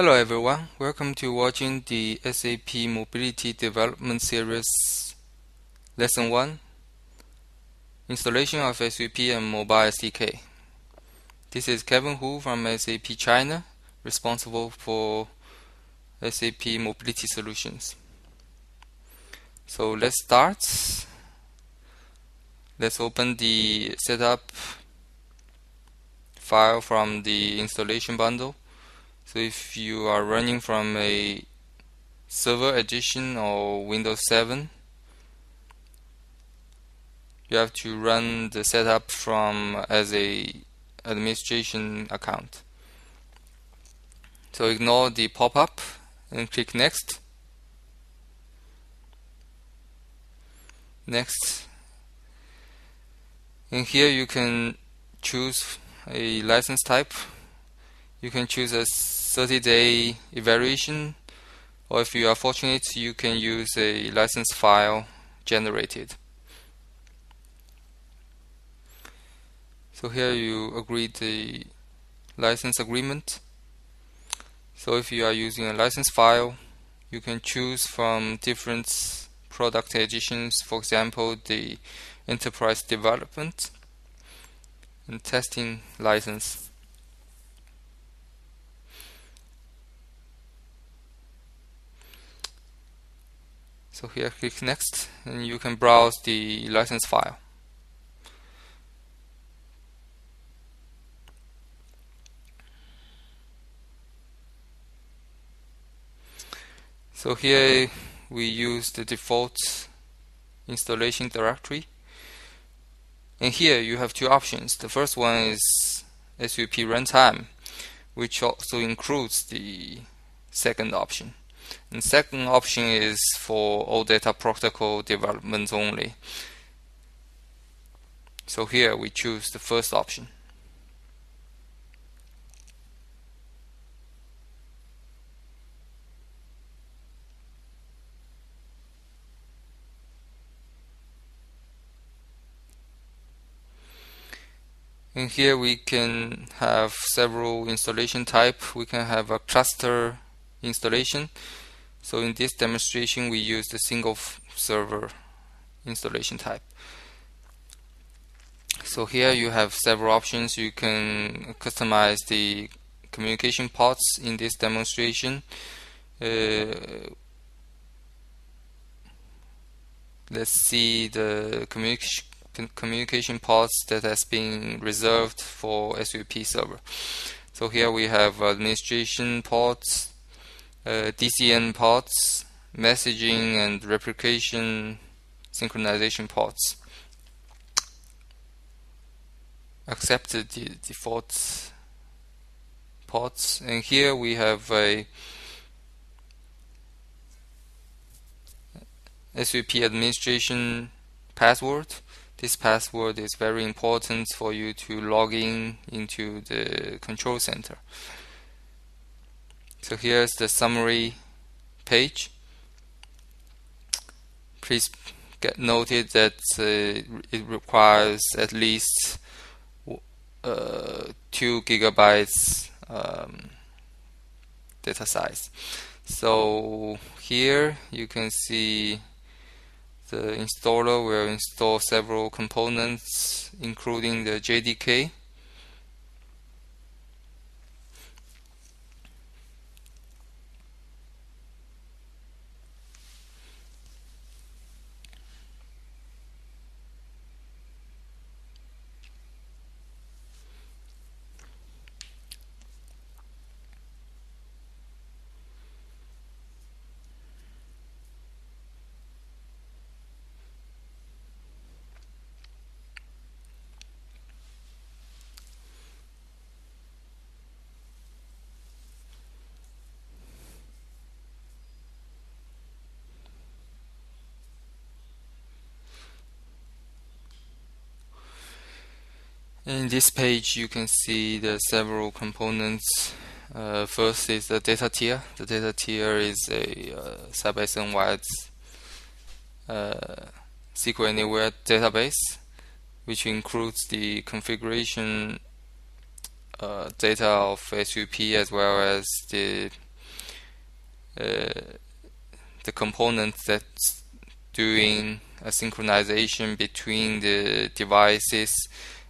Hello everyone, welcome to watching the SAP Mobility Development Series Lesson 1, Installation of SUP and Mobile SDK. This is Kevin Hu from SAP China, responsible for SAP Mobility Solutions. So let's start. Let's open the setup file from the installation bundle. So if you are running from a Server Edition or Windows 7, you have to run the setup from as a administration account. So ignore the pop-up and click next. Next. And here you can choose a license type. You can choose a 30-day evaluation, or if you are fortunate, you can use a license file generated. So here you agree the license agreement. So if you are using a license file, you can choose from different product editions, for example, the enterprise development and testing license. So here click next and you can browse the license file. So here we use the default installation directory, and here you have two options. The first one is SUP runtime, which also includes the second option. And second option is for all data protocol development only. So here we choose the first option. And here we can have several installation type. We can have a cluster installation. So in this demonstration we use the single server installation type. So here you have several options. You can customize the communication ports in this demonstration. Let's see the communication ports that has been reserved for SUP server. So here we have administration ports, DCN ports, messaging and replication synchronization ports. Accept the default ports, and here we have a SUP administration password. This password is very important for you to log in into the control center. So here's the summary page. Please get noted that it requires at least 2 gigabytes data size. So here you can see the installer will install several components, including the JDK. In this page you can see the several components. First is the data tier. The data tier is a SAP Unwired SQL Anywhere database, which includes the configuration data of SUP as well as the the component that's doing a synchronization between the devices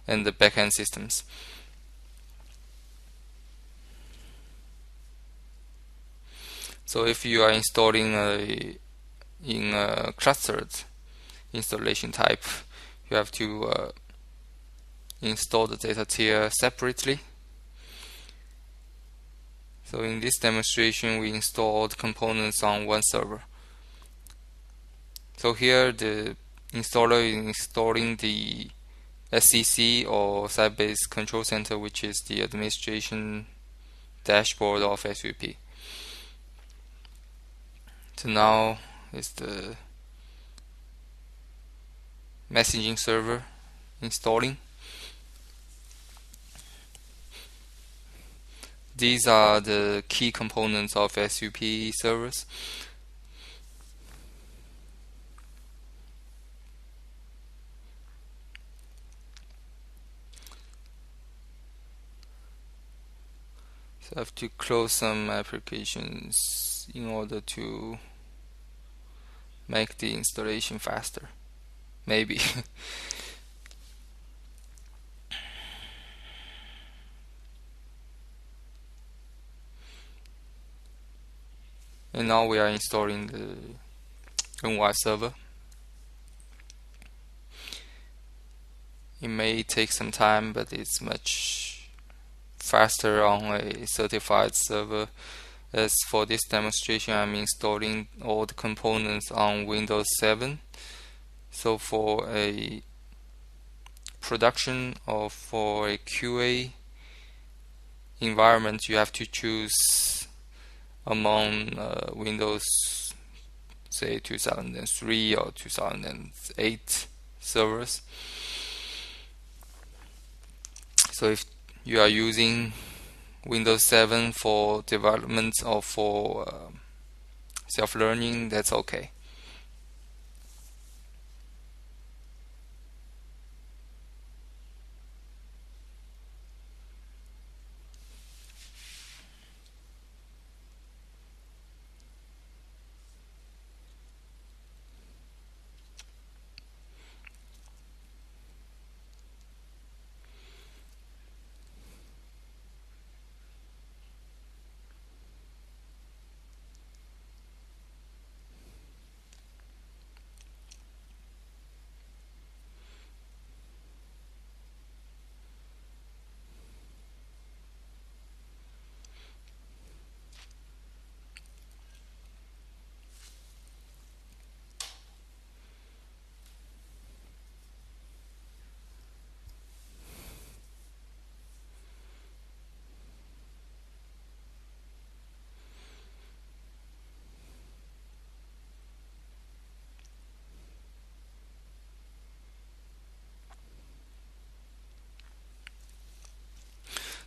and the backend systems. So if you are installing in a clustered installation type, you have to install the data tier separately. So in this demonstration, we installed components on one server. So here the installer is installing the SCC or site-based control center, which is the administration dashboard of SUP. So now is the messaging server installing. These are the key components of SUP servers. So I have to close some applications in order to make the installation faster. Maybe. And now we are installing the Unwired server. It may take some time, but it's much faster on a certified server. As for this demonstration, I'm installing all the components on Windows 7. So for a production or for a QA environment, you have to choose among Windows, say 2003 or 2008 servers. So if you are using Windows 7 for development or for self-learning, that's okay.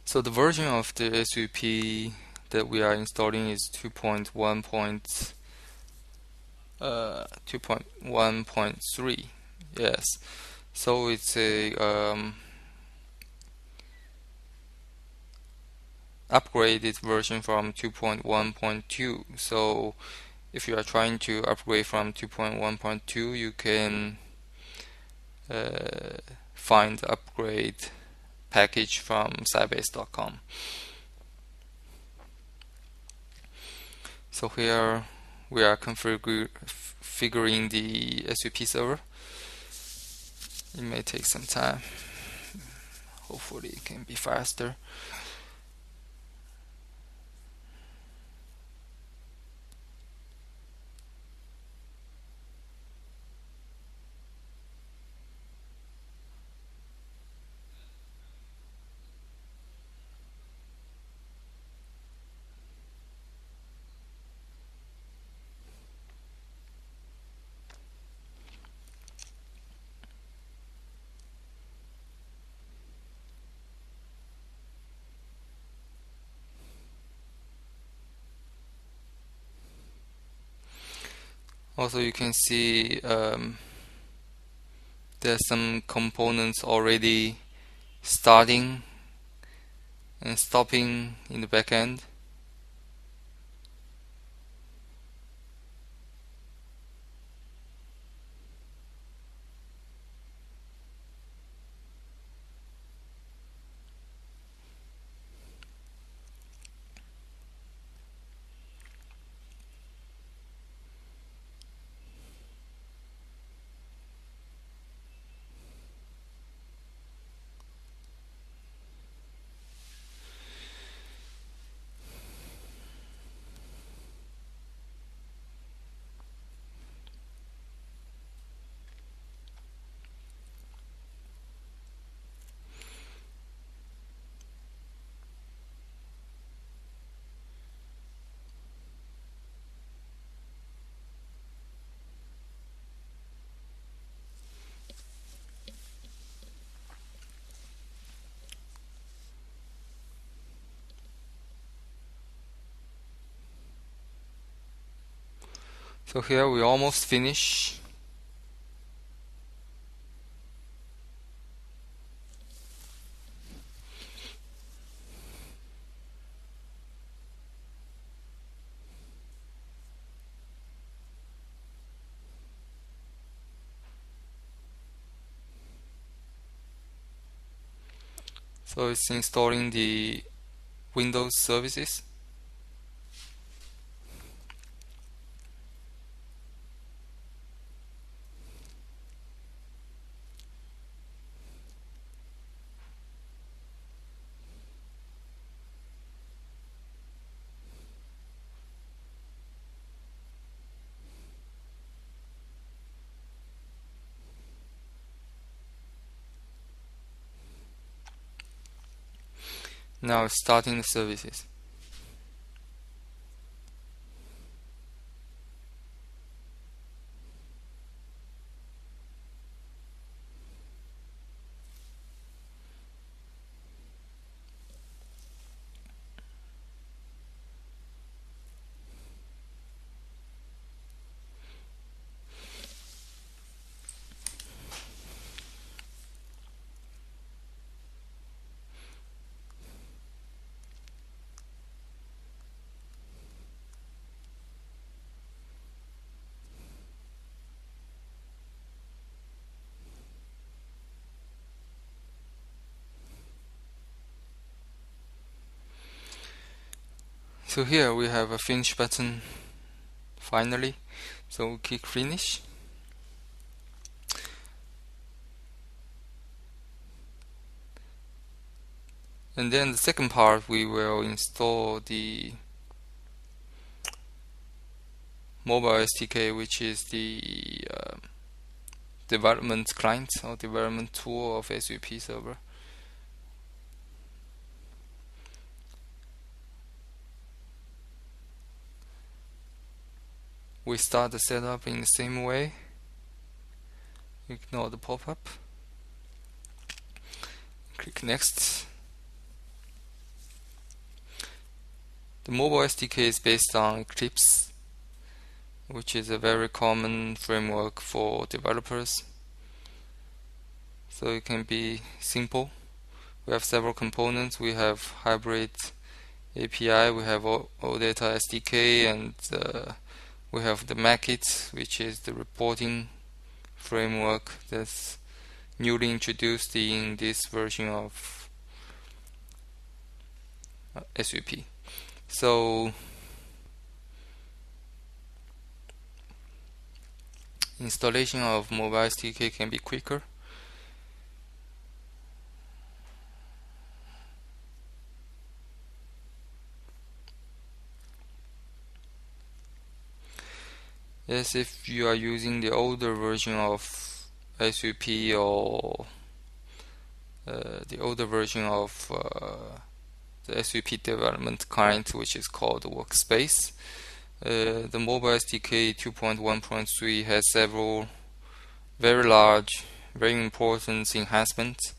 So the version of the SUP that we are installing is 2.1.3. Yes. So it's a upgraded version from 2.1.2. So if you are trying to upgrade from 2.1.2, you can find the upgrade package from sitebase.com. So here we are configuring the SUP server. It may take some time. Hopefully it can be faster. Also, you can see there's some components already starting and stopping in the backend. So here we almost finish. So it's installing the Windows services. Now it's starting the services. So here we have a finish button finally. So we click finish. And then the second part, we will install the mobile SDK, which is the development client or development tool of SUP server. We start the setup in the same way. Ignore the pop-up. Click next. The mobile SDK is based on Eclipse, which is a very common framework for developers. So it can be simple. We have several components. We have hybrid API, we have OData SDK, and we have the Mackit, which is the reporting framework that's newly introduced in this version of SUP. So installation of mobile SDK can be quicker. Yes, if you are using the older version of SUP or the older version of the SUP development client, which is called Workspace, the mobile SDK 2.1.3 has several very large, very important enhancements.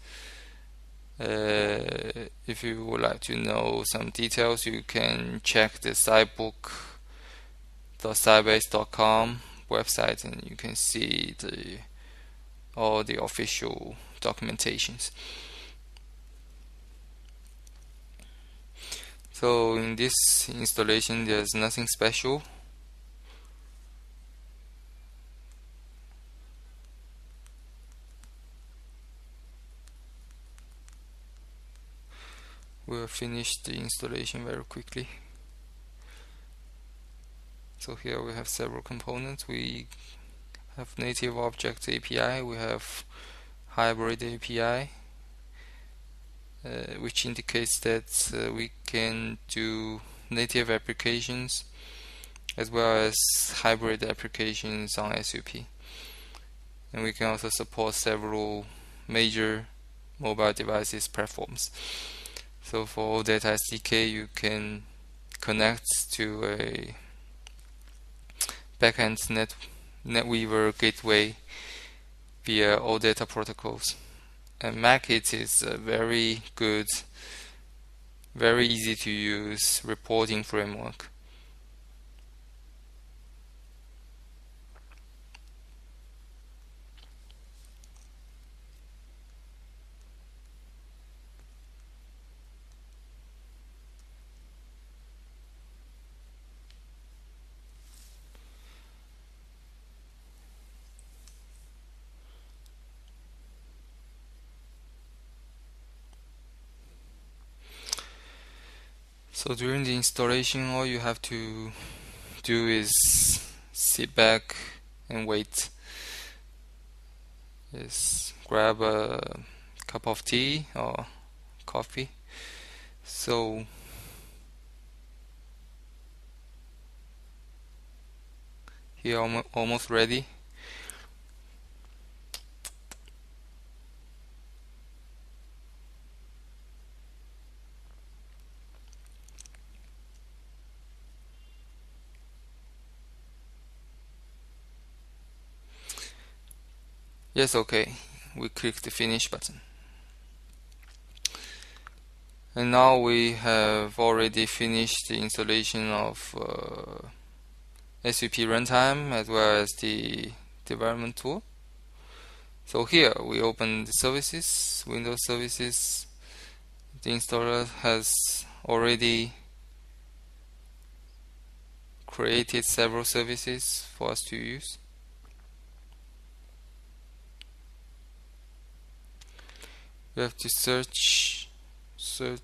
If you would like to know some details, you can check the sitebook.sybase.com website, and you can see all the official documentations. So in this installation, there's nothing special. We'll finish the installation very quickly. So here we have several components. We have native object API, we have hybrid API, which indicates that we can do native applications as well as hybrid applications on SUP. And we can also support several major mobile devices platforms. So for OData SDK, you can connect to a backend NetWeaver gateway via OData protocols. And Mackit is a very good, very easy to use reporting framework. So during the installation, all you have to do is sit back and wait. Just grab a cup of tea or coffee. So here almost ready. Yes, okay. We click the finish button. And now we have already finished the installation of SUP runtime as well as the development tool. So here we open the services, Windows services. The installer has already created several services for us to use. We have to search the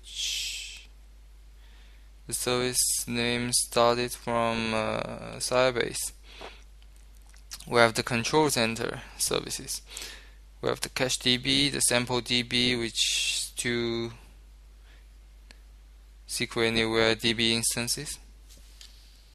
service name started from Sybase. We have the control center services. We have the cache DB, the sample DB, which two SQL Anywhere DB instances.